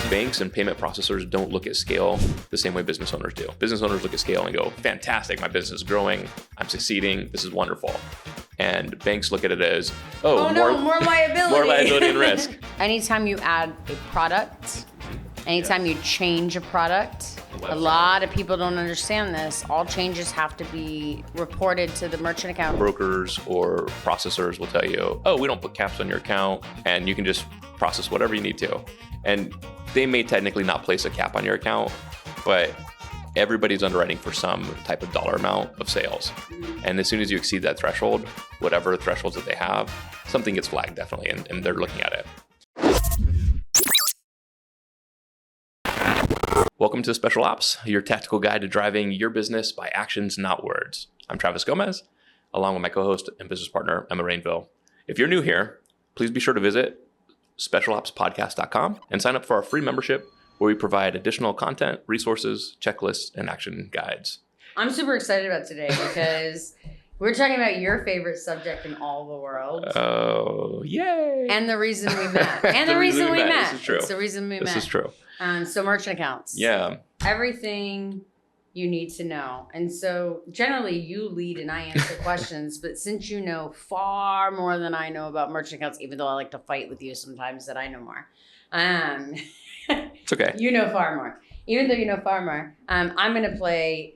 Banks and payment processors don't look at scale the same way business owners do. Business owners look at scale and go, fantastic, my business is growing, I'm succeeding, this is wonderful. And banks look at it as, more liability. More liability and risk. Anytime you add a product, anytime you change a product, a lot of people don't understand this. All changes have to be reported to the merchant account. Brokers or processors will tell you, we don't put caps on your account and you can just process whatever you need to. And they may technically not place a cap on your account, but everybody's underwriting for some type of dollar amount of sales. And as soon as you exceed that threshold, whatever thresholds that they have, something gets flagged definitely, and they're looking at it. Welcome to Special Ops, your tactical guide to driving your business by actions, not words. I'm Travis Gomez, along with my co-host and business partner, Emma Rainville. If you're new here, please be sure to visit specialopspodcast.com and sign up for our free membership where we provide additional content, resources, checklists, and action guides. I'm super excited about today because we're talking about your favorite subject in all the world. Oh, yay. And the reason we met. And the reason we met. This is true. It's the reason we met. This is true. So merchant accounts. Yeah. Everything you need to know. And so generally you lead and I answer questions, but since you know far more than I know about merchant accounts, even though I like to fight with you sometimes that I know more. It's okay. You know far more. Even though you know far more, I'm going to play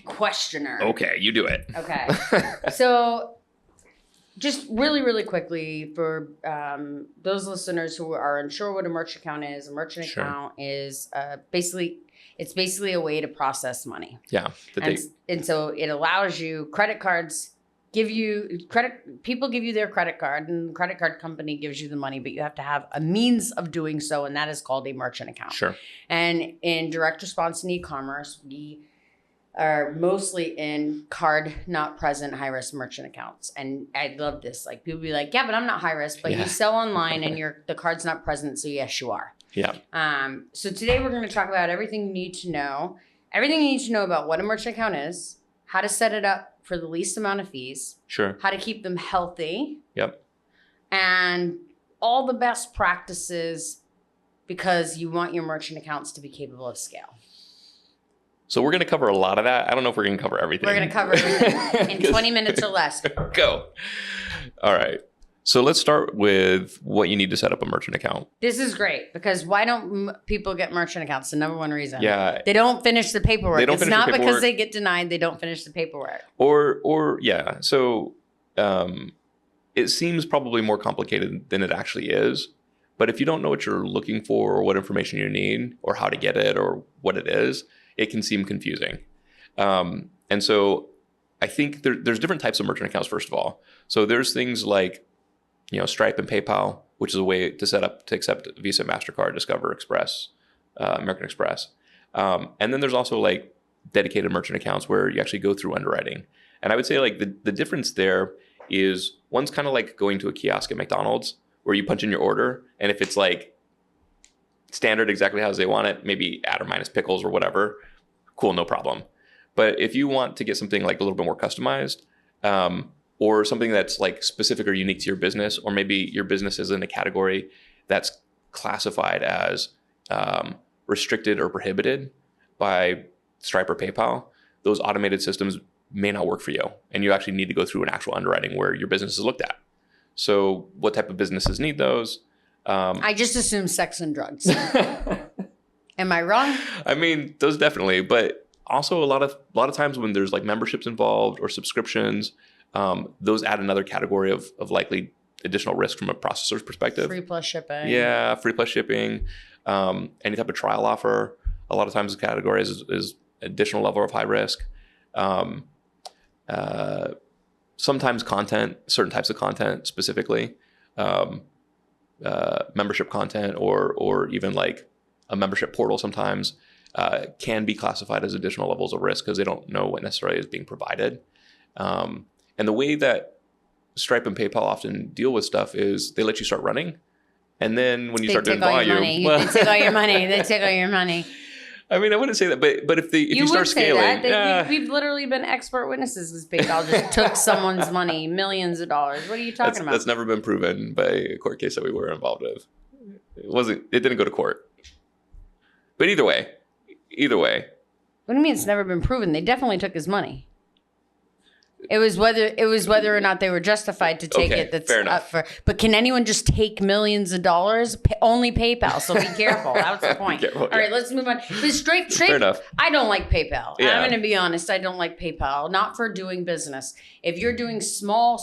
questioner. Okay, you do it. Okay. So just really, really quickly for those listeners who are unsure what a merchant account is, a merchant account is basically a way to process money. Yeah. And so it allows you, credit cards people give you their credit card and the credit card company gives you the money, but you have to have a means of doing so. And that is called a merchant account. Sure. And in direct response and e-commerce, we are mostly in card not present high risk merchant accounts. And I love this. Like people be like, yeah, but I'm not high risk, but you sell online and the card's not present. So yes, you are. Yeah. So today we're going to talk about everything you need to know about what a merchant account is, how to set it up for the least amount of fees. Sure. How to keep them healthy. Yep. And all the best practices because you want your merchant accounts to be capable of scale. So we're going to cover a lot of that. I don't know if we're going to cover everything. We're going to cover everything in 20 minutes or less. Go. All right. So let's start with what you need to set up a merchant account. This is great because why don't people get merchant accounts? The number one reason. Yeah. They don't finish the paperwork. It's not because they get denied. They don't finish the paperwork. So it seems probably more complicated than it actually is. But if you don't know what you're looking for or what information you need or how to get it or what it is, it can seem confusing. And so I think there's different types of merchant accounts, first of all. So there's things like Stripe and PayPal, which is a way to set up to accept Visa, MasterCard, Discover, Express, American Express. And then there's also like dedicated merchant accounts where you actually go through underwriting. And I would say like the difference there is one's kind of like going to a kiosk at McDonald's where you punch in your order. And if it's like standard exactly how they want it, maybe add or minus pickles or whatever, cool, no problem. But if you want to get something like a little bit more customized, or something that's like specific or unique to your business, or maybe your business is in a category that's classified as restricted or prohibited by Stripe or PayPal, those automated systems may not work for you. And you actually need to go through an actual underwriting where your business is looked at. So what type of businesses need those? I just assume sex and drugs. Am I wrong? I mean, those definitely, but also a lot of times when there's like memberships involved or subscriptions, those add another category of likely additional risk from a processor's perspective. Free plus shipping. Yeah, free plus shipping. Any type of trial offer. A lot of times the category is additional level of high risk. Sometimes content, certain types of content specifically, membership content or even like a membership portal sometimes can be classified as additional levels of risk because they don't know what necessarily is being provided. And the way that Stripe and PayPal often deal with stuff is they let you start running. And then when you start doing volume, they take all your money. They take all your money. I mean, I wouldn't say that, but if you start scaling, we've literally been expert witnesses. This PayPal just took someone's money, millions of dollars. What are you talking about? That's never been proven by a court case that we were involved with. it didn't go to court. But either way. What do you mean it's never been proven? They definitely took his money. It was whether or not they were justified to take it. That's fair enough. up for. But can anyone just take millions of dollars? Only PayPal. So be careful. That was the point. All right, let's move on. But Stripe. Fair enough. I don't like PayPal. Yeah. I'm going to be honest. I don't like PayPal. Not for doing business. If you're doing small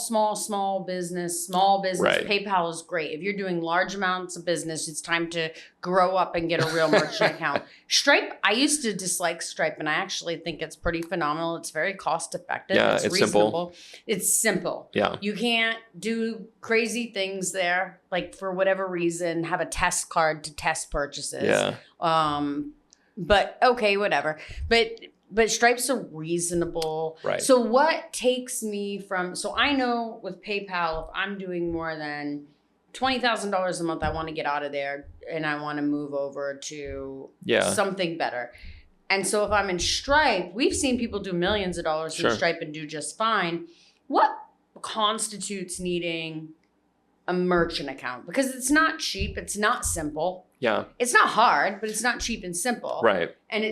business, Right. PayPal is great. If you're doing large amounts of business, it's time to grow up and get a real merchant account. Stripe. I used to dislike Stripe, and I actually think it's pretty phenomenal. It's very cost effective. Yeah, it's it's reasonable. It's simple. Yeah. You can't do crazy things there, like for whatever reason, have a test card to test purchases. Yeah. But okay, whatever. But Stripe's a reasonable. Right. So what takes me from, so I know with PayPal, if I'm doing more than $20,000 a month, I want to get out of there and I want to move over to something better. And so if I'm in Stripe, we've seen people do millions of dollars in Stripe and do just fine. What constitutes needing a merchant account? Because it's not cheap. It's not simple. Yeah. It's not hard, but it's not cheap and simple. Right. And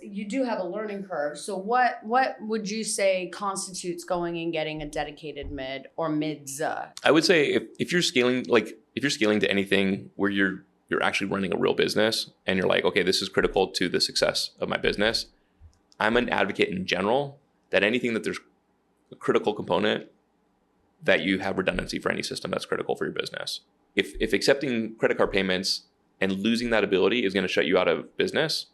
you do have a learning curve. So what would you say constitutes going and getting a dedicated mid or mids? I would say if you're scaling, to anything where you're actually running a real business and you're like, okay, this is critical to the success of my business. I'm an advocate in general that anything that there's a critical component, that you have redundancy for any system that's critical for your business. If accepting credit card payments and losing that ability is going to shut you out of business,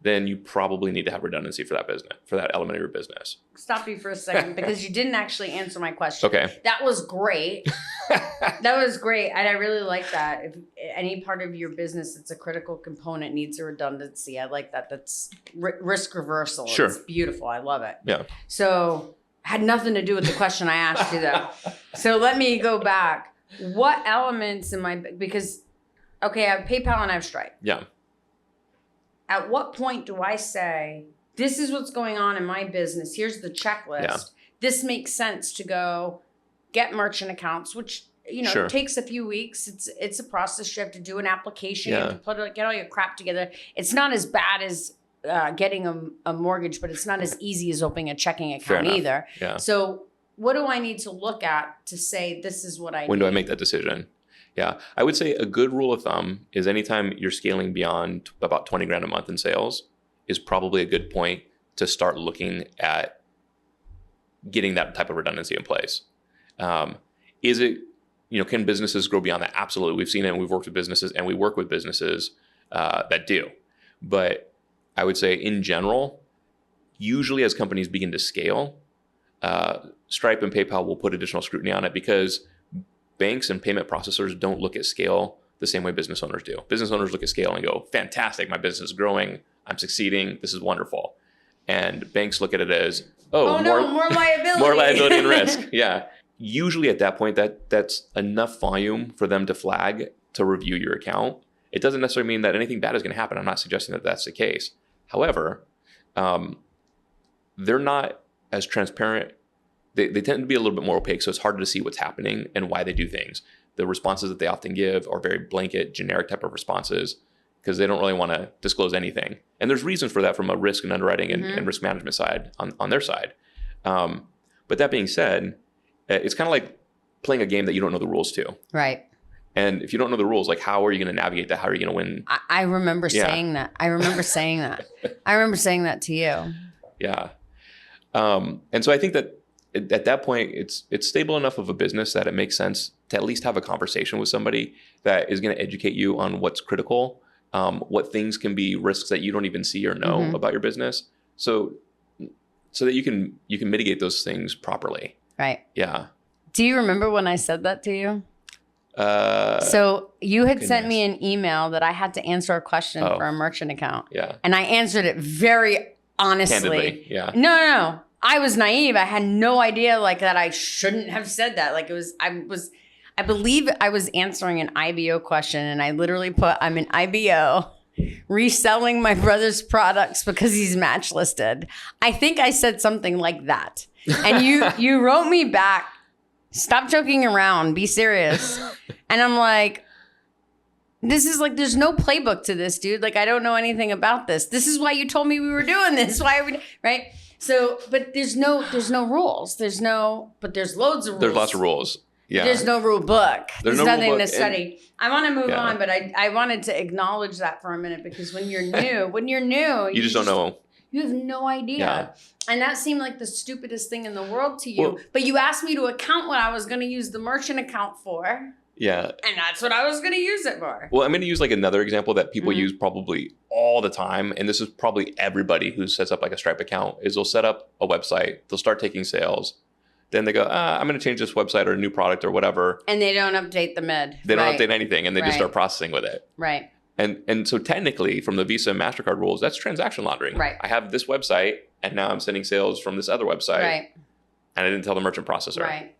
then you probably need to have redundancy for that business, for that element of your business. Stop you for a second because you didn't actually answer my question. Okay. That was great. That was great. And I really like that. If any part of your business that's a critical component needs a redundancy, I like that. That's risk reversal. Sure. It's beautiful. I love it. Yeah. So had nothing to do with the question I asked you though. So let me go back. What elements because okay, I have PayPal and I have Stripe. Yeah. At what point do I say, this is what's going on in my business. Here's the checklist. Yeah. This makes sense to go get merchant accounts, which, takes a few weeks. It's a process. You have to do an application. You have to get all your crap together. It's not as bad as getting a mortgage, but it's not as easy as opening a checking account either. Yeah. So what do I need to look at to say, this is what I need? When do I make that decision? Yeah, I would say a good rule of thumb is anytime you're scaling beyond about 20 grand a month in sales is probably a good point to start looking at getting that type of redundancy in place. Is it, can businesses grow beyond that? Absolutely. We've seen it and we've worked with businesses and we work with businesses that do. But I would say in general, usually as companies begin to scale, Stripe and PayPal will put additional scrutiny on it because banks and payment processors don't look at scale the same way business owners do. Business owners look at scale and go, fantastic, my business is growing, I'm succeeding, this is wonderful. And banks look at it as, more liability. More liability and risk. Yeah. Usually at that point, that's enough volume for them to flag to review your account. It doesn't necessarily mean that anything bad is going to happen. I'm not suggesting that that's the case. However, they're not as transparent. They tend to be a little bit more opaque, so it's harder to see what's happening and why they do things. The responses that they often give are very blanket, generic type of responses because they don't really want to disclose anything. And there's reasons for that from a risk and underwriting and risk management side on their side. But that being said, it's kind of like playing a game that you don't know the rules to. Right. And if you don't know the rules, like how are you going to navigate that? How are you going to win? I remember saying that. I remember saying that. I remember saying that to you. Yeah. And so I think that at that point, it's stable enough of a business that it makes sense to at least have a conversation with somebody that is going to educate you on what's critical, what things can be risks that you don't even see or know about your business, so that you can mitigate those things properly. Right. Yeah. Do you remember when I said that to you? So you had sent me an email that I had to answer a question for a merchant account. Yeah. And I answered it very honestly. Candidly, yeah. No. I was naive. I had no idea that I shouldn't have said that. I believe I was answering an IBO question and I literally put, I'm an IBO reselling my brother's products because he's match listed. I think I said something like that. And you wrote me back, stop joking around, be serious. And I'm like, This is like, there's no playbook to this, dude. Like, I don't know anything about this. This is why you told me we were doing this. Why are we, right? So, but there's no rules. But there's loads of rules. There's lots of rules. Yeah. There's no rule book. There's no nothing rule to book, study. I want to move on, but I wanted to acknowledge that for a minute, because when you're new, you just don't know. You have no idea. Yeah. And that seemed like the stupidest thing in the world to you. Well, but you asked me to account what I was going to use the merchant account for. Yeah. And that's what I was going to use it for. Well, I'm going to use like another example that people use probably all the time. And this is probably everybody who sets up like a Stripe account is they'll set up a website. They'll start taking sales. Then they go, I'm going to change this website or a new product or whatever. And they don't update the mid. They don't update anything. And they just start processing with it. Right. And so technically from the Visa and MasterCard rules, that's transaction laundering. Right. I have this website and now I'm sending sales from this other website. Right. And I didn't tell the merchant processor. Right.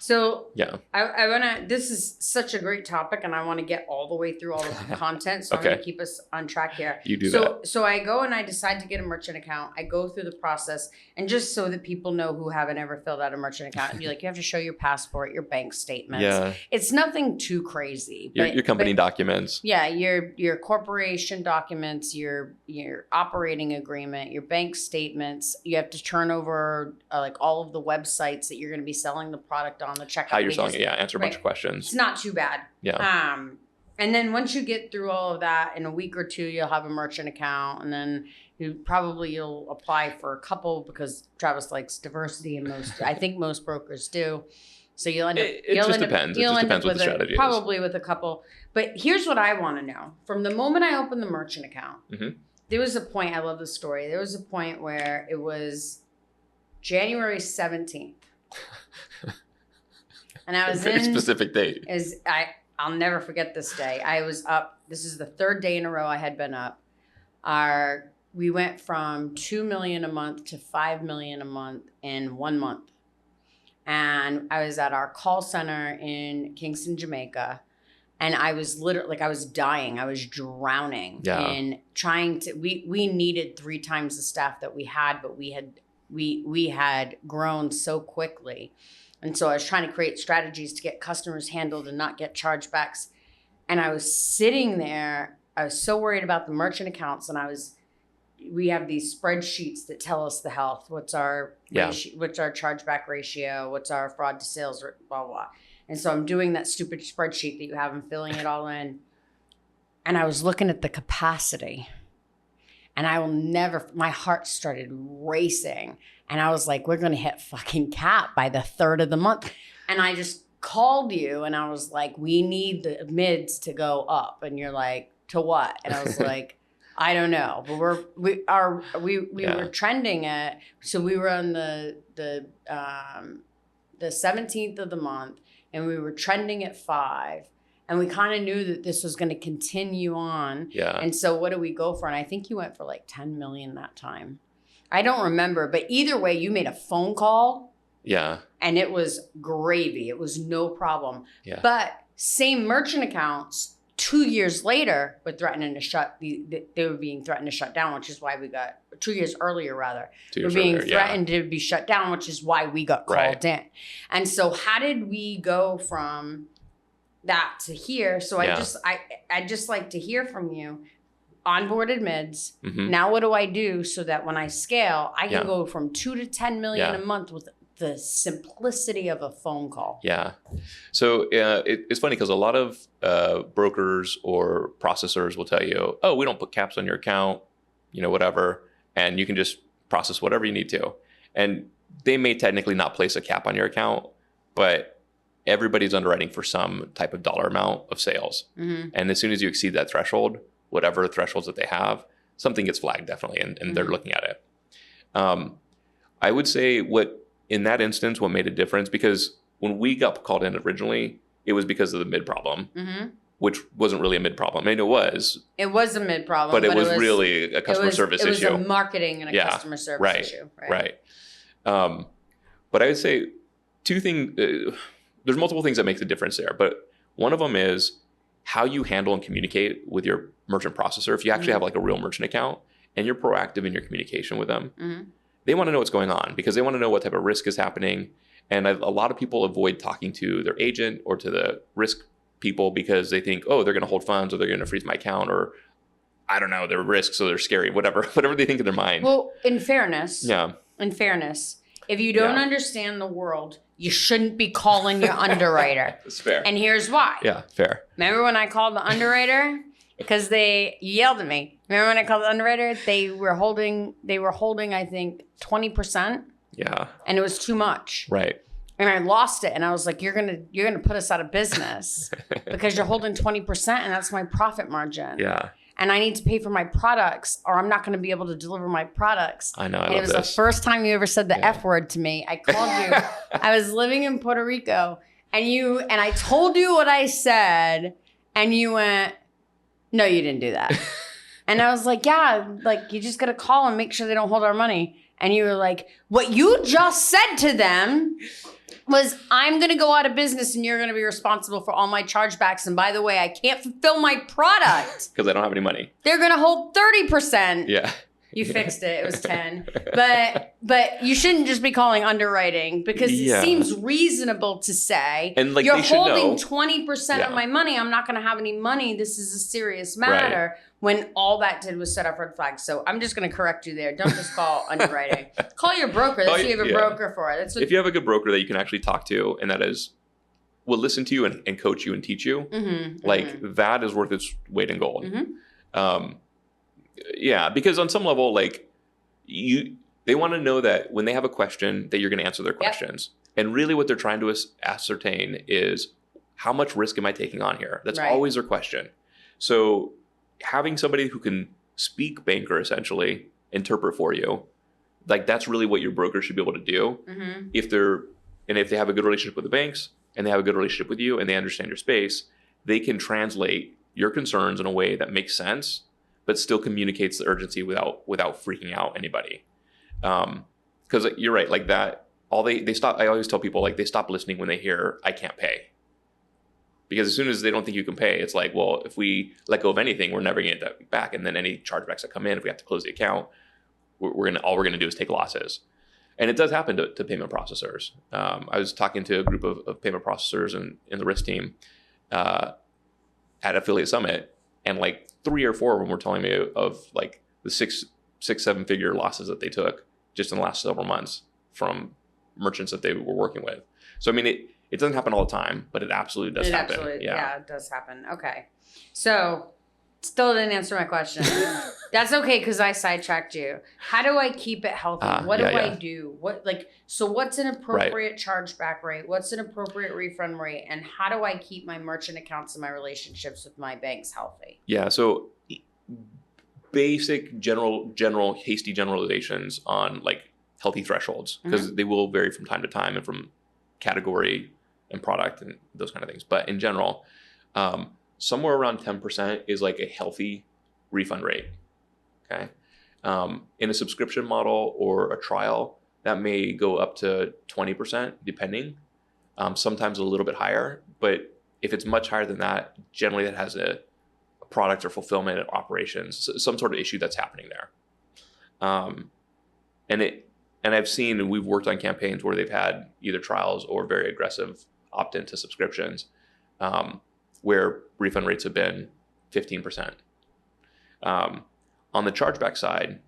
So yeah, I want to, this is such a great topic, and I want to get all the way through all of the content. So I'm going to keep us on track here. You do that. So I go and I decide to get a merchant account. I go through the process, and just so that people know who haven't ever filled out a merchant account, you have to show your passport, your bank statements. Yeah. It's nothing too crazy. Your company documents. Yeah, your corporation documents, your operating agreement, your bank statements. You have to turn over like all of the websites that you're going to be selling the product on, the checkout how you're pages. selling it. Yeah, answer a bunch of questions. It's not too bad. Yeah. And then once you get through all of that, in a week or two, you'll have a merchant account, and then you'll apply for a couple, because Travis likes diversity, and I think most brokers do. So you'll end up. It just depends. It just depends what the strategy is. Probably with a couple. But here's what I want to know: from the moment I opened the merchant account, there was a point. I love the story. There was a point where it was January 17th. And I was very specific date. I'll never forget this day. I was up. This is the third day in a row I had been up. We went from 2 million a month to 5 million a month in 1 month. And I was at our call center in Kingston, Jamaica. And I was literally, I was dying. I was drowning in trying to, we needed 3 times the staff that we had, but we had grown so quickly. And so I was trying to create strategies to get customers handled and not get chargebacks. And I was sitting there. I was so worried about the merchant accounts. And we have these spreadsheets that tell us the health. What's our what's our chargeback ratio? What's our fraud to sales, blah, blah. And so I'm doing that stupid spreadsheet that you have and filling it all in. And I was looking at the capacity. And I will never, my heart started racing. And I was like, we're going to hit fucking cap by the 3rd of the month. And I just called you and I was like, we need the mids to go up. And you're like, to what? And I was like, I don't know. But we were trending at, so we were on the 17th of the month, and we were trending at 5. And we kind of knew that this was going to continue on. Yeah. And so what did we go for? And I think you went for like 10 million that time. I don't remember, but either way, you made a phone call. Yeah. And it was gravy. It was no problem. Yeah. But same merchant accounts 2 years later were threatening to they were being threatened to shut down, which is why we got 2 years earlier, rather. 2 years earlier, threatened to be shut down, which is why we got called in. And so how did we go from that to here? So I just like to hear from you. Onboarded mids. Mm-hmm. Now what do I do so that when I scale, I can go from 2 to 10 million a month with the simplicity of a phone call? Yeah. So it's funny because a lot of brokers or processors will tell you, oh, we don't put caps on your account, whatever, and you can just process whatever you need to. And they may technically not place a cap on your account, but everybody's underwriting for some type of dollar amount of sales. Mm-hmm. And as soon as you exceed that threshold, whatever thresholds that they have, something gets flagged definitely, and mm-hmm. they're looking at it. I would say in that instance, what made a difference, because when we got called in originally, it was because of the mid problem, mm-hmm. which wasn't really a mid problem. I mean, it was. It was a mid problem. But it was really a customer service issue. It was a marketing and a customer service issue. Right. But I would say 2 things, there's multiple things that make the difference there. But one of them is how you handle and communicate with your merchant processor. If you actually mm-hmm. have like a real merchant account and you're proactive in your communication with them, mm-hmm. they want to know what's going on because they want to know what type of risk is happening. And a lot of people avoid talking to their agent or to the risk people because they think, oh, they're going to hold funds or they're going to freeze my account or I don't know, they're risks, so they're scary, whatever they think in their mind. Well, in fairness, yeah. If you don't understand the world, you shouldn't be calling your underwriter. That's fair. And here's why. Yeah, fair. Remember when I called the underwriter? Because you yelled at me. Remember when I called the underwriter? They were holding, I think, 20%. Yeah. And it was too much. Right. And I lost it. And I was like, you're gonna put us out of business because you're holding 20% and that's my profit margin. Yeah. And I need to pay for my products or I'm not going to be able to deliver my products. I know. And it was the first time you ever said the F word to me. I called you. I was living in Puerto Rico and I told you what I said and you went, no, you didn't do that. And I was like, yeah, like you just got to call and make sure they don't hold our money. And you were like, what you just said to them was I'm going to go out of business and you're going to be responsible for all my chargebacks. And by the way, I can't fulfill my product. Because I don't have any money. They're going to hold 30%. Yeah. You fixed it. It was 10. But you shouldn't just be calling underwriting because it seems reasonable to say, and like you're they should holding know. 20% of my money. I'm not going to have any money. This is a serious matter. Right. When all that did was set up red flags. So I'm just going to correct you there. Don't just call underwriting. Call your broker. That's what you have a broker for. That's what, if you have a good broker that you can actually talk to and that will listen to you and coach you and teach you, that is worth its weight in gold. Yeah, because on some level, like they want to know that when they have a question that you're going to answer their questions. And really what they're trying to ascertain is how much risk am I taking on here? That's always their question. So having somebody who can speak banker, essentially, interpret for you, like that's really what your broker should be able to do. If they have a good relationship with the banks and they have a good relationship with you and they understand your space, they can translate your concerns in a way that makes sense, but still communicates the urgency without freaking out anybody. Because you're right, like that, they stop. I always tell people like they stop listening when they hear I can't pay. Because as soon as they don't think you can pay, it's like, well, if we let go of anything, we're never going to get that back. And then any chargebacks that come in, if we have to close the account, all we're gonna do is take losses. And it does happen to payment processors. I was talking to a group of payment processors in the risk team at Affiliate Summit, and like 3 or 4 of them were telling me of like the 6-7 figure losses that they took just in the last several months from merchants that they were working with. So I mean, it doesn't happen all the time, but it absolutely does happen. Yeah, it does happen. Okay. So still didn't answer my question. That's okay because I sidetracked you. How do I keep it healthy? What do I do? What's an appropriate chargeback rate? What's an appropriate refund rate? And how do I keep my merchant accounts and my relationships with my banks healthy? Yeah, so basic general hasty generalizations on like healthy thresholds, because they will vary from time to time and from category and product and those kind of things. But in general, somewhere around 10% is like a healthy refund rate. Okay. In a subscription model or a trial, that may go up to 20%, depending. Sometimes a little bit higher, but if it's much higher than that, generally that has a product or fulfillment operations, some sort of issue that's happening there. And I've seen, and we've worked on campaigns where they've had either trials or very aggressive opt-in to subscriptions, where refund rates have been 15%. On the chargeback side,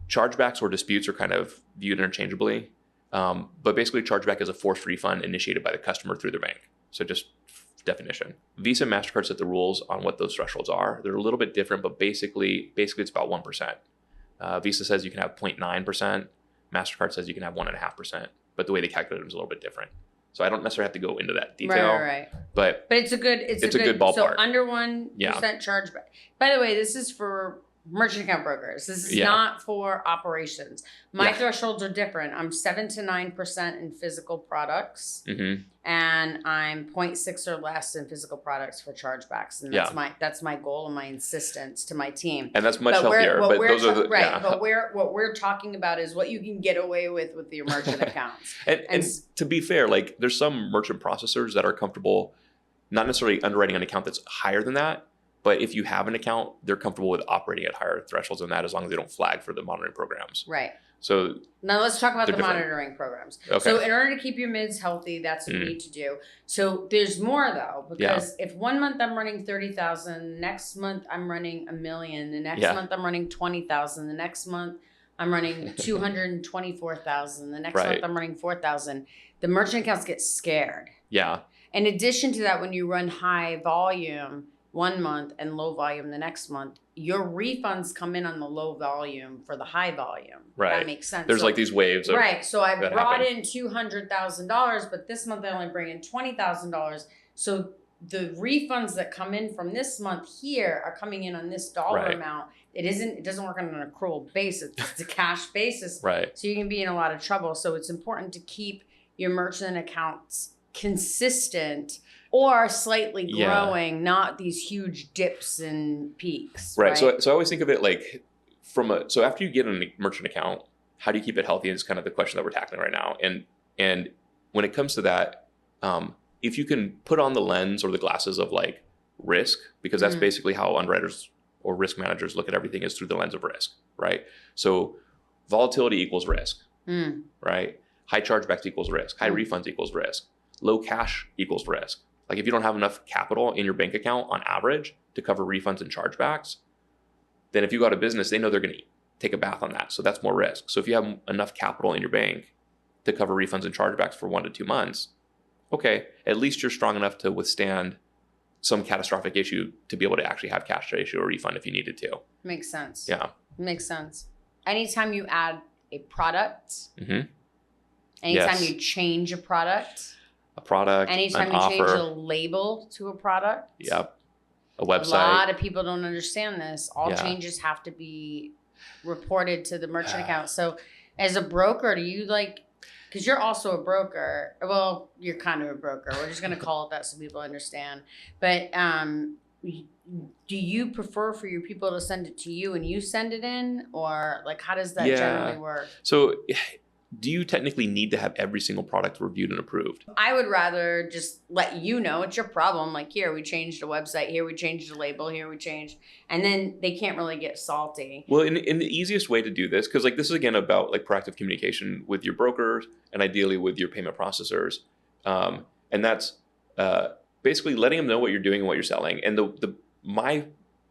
chargebacks or disputes are kind of viewed interchangeably, but basically chargeback is a forced refund initiated by the customer through their bank. So just definition. Visa and MasterCard set the rules on what those thresholds are. They're a little bit different, but basically it's about 1%. Visa says you can have 0.9%. MasterCard says you can have 1.5%, but the way they calculate it is a little bit different. So I don't necessarily have to go into that detail. Right. But it's a good ballpark. So under 1% chargeback. By the way, this is for merchant account brokers. This is not for operations. My thresholds are different. I'm 7 to 9% in physical products, and I'm 0.6 or less in physical products for chargebacks. And that's my goal and my insistence to my team. And that's much healthier. But those are the But what we're talking about is what you can get away with your merchant accounts. and to be fair, like there's some merchant processors that are comfortable not necessarily underwriting an account that's higher than that, But if you have an account, they're comfortable with operating at higher thresholds than that as long as they don't flag for the monitoring programs. Right. So now let's talk about the different. monitoring programs. Okay. So in order to keep your mids healthy, that's what you need to do. So there's more though, because if 1 month I'm running 30,000, next month I'm running $1 million, the next month I'm running 20,000, the next month I'm running 224,000, the next month I'm running 4,000. The merchant accounts get scared. Yeah. In addition to that, when you run high volume 1 month and low volume the next month, your refunds come in on the low volume for the high volume. Right. That makes sense. There's like these waves of right. So I brought in $200,000, but this month I only bring in $20,000. So the refunds that come in from this month here are coming in on this dollar amount. It doesn't work on an accrual basis. It's a cash basis. Right. So you can be in a lot of trouble. So it's important to keep your merchant accounts consistent or slightly growing, not these huge dips and peaks. Right. So I always think of it like so after you get a merchant account, how do you keep it healthy is kind of the question that we're tackling right now. And when it comes to that, if you can put on the lens or the glasses of like risk, because that's basically how underwriters or risk managers look at everything is through the lens of risk, right? So volatility equals risk, right? High chargebacks equals risk. High refunds equals risk. Low cash equals risk. Like if you don't have enough capital in your bank account on average to cover refunds and chargebacks, then if you go out of business, they know they're going to take a bath on that. So that's more risk. So if you have enough capital in your bank to cover refunds and chargebacks for 1 to 2 months, okay, at least you're strong enough to withstand some catastrophic issue to be able to actually have cash to issue a refund if you needed to. Makes sense. Yeah. Makes sense. Anytime you add a product, anytime you change a product, anytime an you offer, change a label to a product. Yep. A website. A lot of people don't understand this. All changes have to be reported to the merchant account. So as a broker, do you like, because you're also a broker. Well, you're kind of a broker. We're just going to call it that so people understand. But do you prefer for your people to send it to you and you send it in? Or like, how does that generally work? So do you technically need to have every single product reviewed and approved? I would rather just let you know it's your problem. Like here, we changed the website. Here, we changed the label. Here, we changed. And then they can't really get salty. Well, in the easiest way to do this, because like this is again about like proactive communication with your brokers and ideally with your payment processors. And that's basically letting them know what you're doing and what you're selling. And my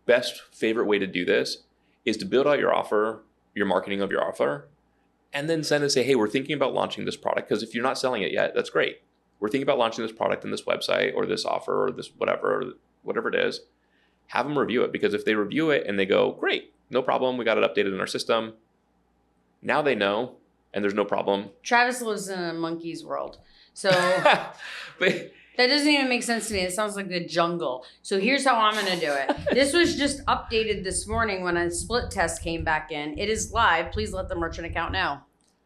best favorite way to do this is to build out your offer, your marketing of your offer, and then send and say, hey, we're thinking about launching this product. Because if you're not selling it yet, that's great. We're thinking about launching this product in this website or this offer or this whatever it is. Have them review it. Because if they review it and they go, great, no problem, we got it updated in our system. Now they know and there's no problem. Travis lives in a monkey's world. So but, that doesn't even make sense to me. It sounds like the jungle. So here's how I'm going to do it. This was just updated this morning when a split test came back in. It is live. Please let the merchant account know.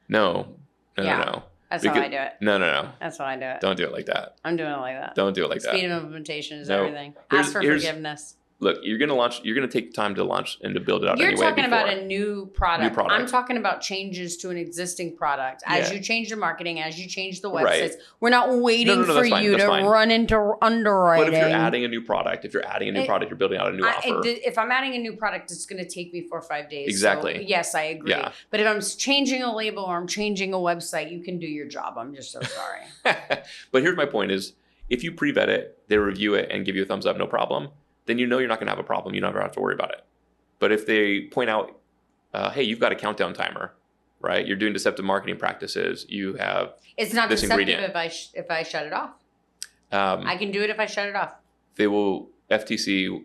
No. That's how I do it. No. That's how I do it. Don't do it like that. I'm doing it like that. Don't do it like that. Speed of implementation is everything. Ask for forgiveness. Look, you're going to take time to launch and to build it out anyway. You're talking about a new product. I'm talking about changes to an existing product. As you change the marketing, as you change the websites, we're not waiting for you to run into underwriting. But if you're adding a new product, you're building out a new offer. If I'm adding a new product, it's going to take me 4 or 5 days. Exactly. So yes, I agree. Yeah. But if I'm changing a label or I'm changing a website, you can do your job. I'm just so sorry. But here's my point is, if you pre-vet it, they review it and give you a thumbs up, no problem, then you know you're not going to have a problem. You never have to worry about it. But if they point out, hey, you've got a countdown timer, right? You're doing deceptive marketing practices. You have it's not this deceptive ingredient. if I shut it off. I can do it if I shut it off. They will FTC.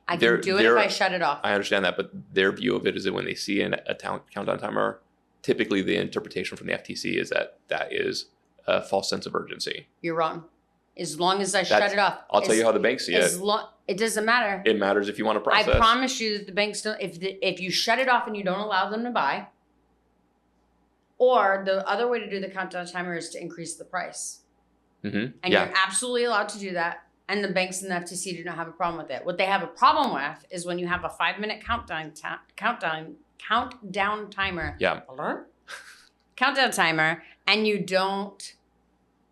I can do it if I shut it off. I understand that, but their view of it is that when they see a countdown timer, typically the interpretation from the FTC is that is a false sense of urgency. You're wrong. As long as I shut it off. I'll tell you how the banks see it. It doesn't matter. It matters if you want to process. I promise you that the banks don't. If you shut it off and you don't allow them to buy, or the other way to do the countdown timer is to increase the price. And you're absolutely allowed to do that. And the banks and the FTC do not have a problem with it. What they have a problem with is when you have a 5-minute countdown timer. Yeah. Countdown timer, and you don't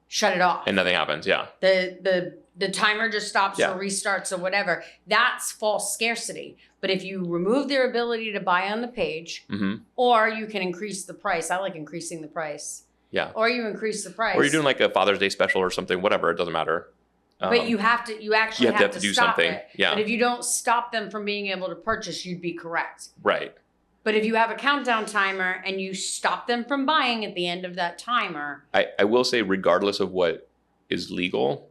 shut it off. And nothing happens. Yeah. The the timer just stops Yeah. or restarts or whatever. That's false scarcity. But if you remove their ability to buy on the page, or you can increase the price. I like increasing the price. Yeah. Or you increase the price. Or you're doing like a Father's Day special or something, whatever, it doesn't matter. But you actually have to do stop something. it. Yeah. But if you don't stop them from being able to purchase, you'd be correct. Right. But if you have a countdown timer and you stop them from buying at the end of that timer. I will say, regardless of what is legal,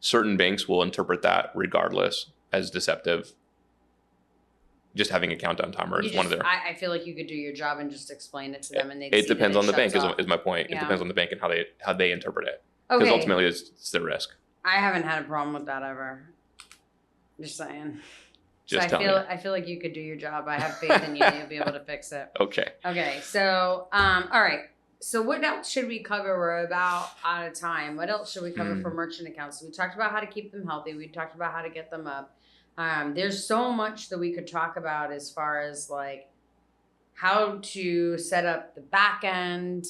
certain banks will interpret that regardless as deceptive. Just having a countdown timer is one of their. I feel like you could do your job and just explain it to them, and it depends on the bank. Is my point. Yeah. It depends on the bank and how they interpret it. Because ultimately, it's their risk. I haven't had a problem with that ever. Just saying. Just I feel like you could do your job. I have faith in you. You'll be able to fix it. Okay. Okay. So, all right. So what else should we cover? We're about out of time. What else should we cover for merchant accounts? So we talked about how to keep them healthy. We talked about how to get them up. There's so much that we could talk about as far as like how to set up the back end,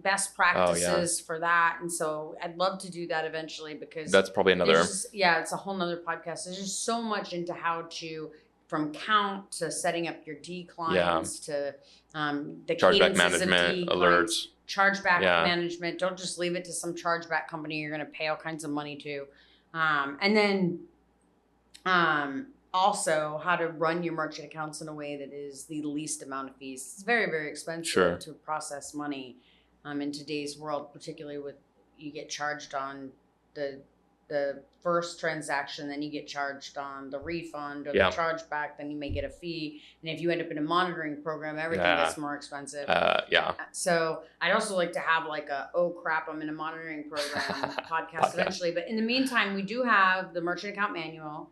best practices for that. And so I'd love to do that eventually, because that's probably another. It's a whole nother podcast. There's just so much into how to, from count to setting up your declines to the chargeback management, alerts, chargeback management. Don't just leave it to some chargeback company you're going to pay all kinds of money to. And then also how to run your merchant accounts in a way that is the least amount of fees. It's very, very expensive to process money in today's world, particularly with you get charged on the first transaction, then you get charged on the refund or the chargeback, then you may get a fee. And if you end up in a monitoring program, everything gets more expensive. So I'd also like to have like a, oh crap, I'm in a monitoring program podcast eventually. But in the meantime, we do have the merchant account manual,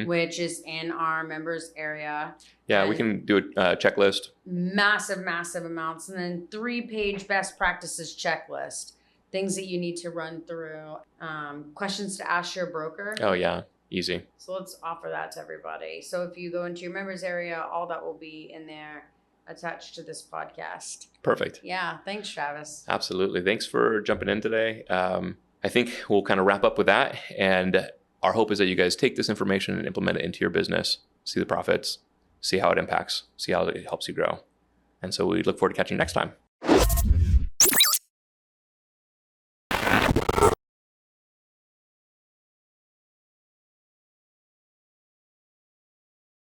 which is in our members area. Yeah, we can do a checklist. Massive amounts. And then 3-page best practices checklist. Things that you need to run through. Questions to ask your broker. Oh, yeah. Easy. So let's offer that to everybody. So if you go into your members area, all that will be in there attached to this podcast. Perfect. Yeah. Thanks, Travis. Absolutely. Thanks for jumping in today. I think we'll kind of wrap up with that. And our hope is that you guys take this information and implement it into your business, see the profits, see how it impacts, see how it helps you grow. And so we look forward to catching you next time.